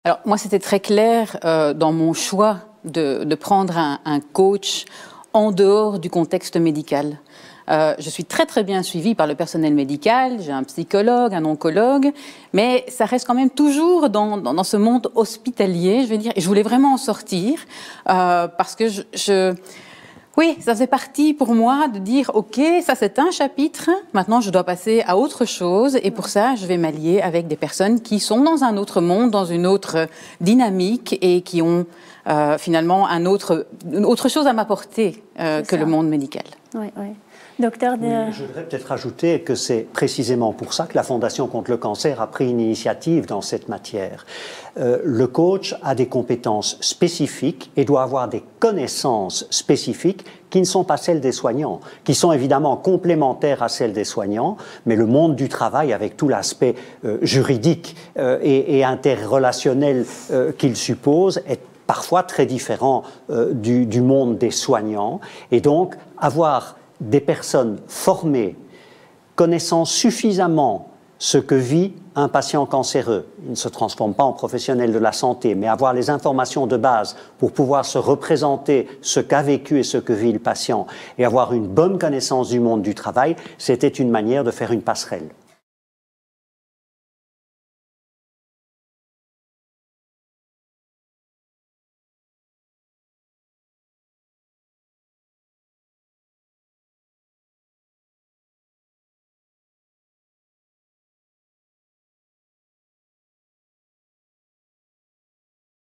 Alors moi, c'était très clair dans mon choix de prendre un coach en dehors du contexte médical. Je suis très très bien suivie par le personnel médical, j'ai un psychologue, un oncologue, mais ça reste quand même toujours dans ce monde hospitalier, je veux dire, et je voulais vraiment en sortir parce que oui, ça faisait partie pour moi de dire, ok, ça c'est un chapitre, maintenant je dois passer à autre chose, et pour ça je vais m'allier avec des personnes qui sont dans un autre monde, dans une autre dynamique, et qui ont finalement une autre chose à m'apporter que le monde médical. Oui, oui. Docteur Oui, je voudrais peut-être ajouter que c'est précisément pour ça que la Fondation contre le cancer a pris une initiative dans cette matière. Le coach a des compétences spécifiques et doit avoir des connaissances spécifiques qui ne sont pas celles des soignants, qui sont évidemment complémentaires à celles des soignants, mais le monde du travail, avec tout l'aspect juridique et interrelationnel qu'il suppose, est parfois très différent du monde des soignants. Et donc, avoir des personnes formées, connaissant suffisamment ce que vit un patient cancéreux. Il ne se transforme pas en professionnel de la santé, mais avoir les informations de base pour pouvoir se représenter ce qu'a vécu et ce que vit le patient et avoir une bonne connaissance du monde du travail, c'était une manière de faire une passerelle.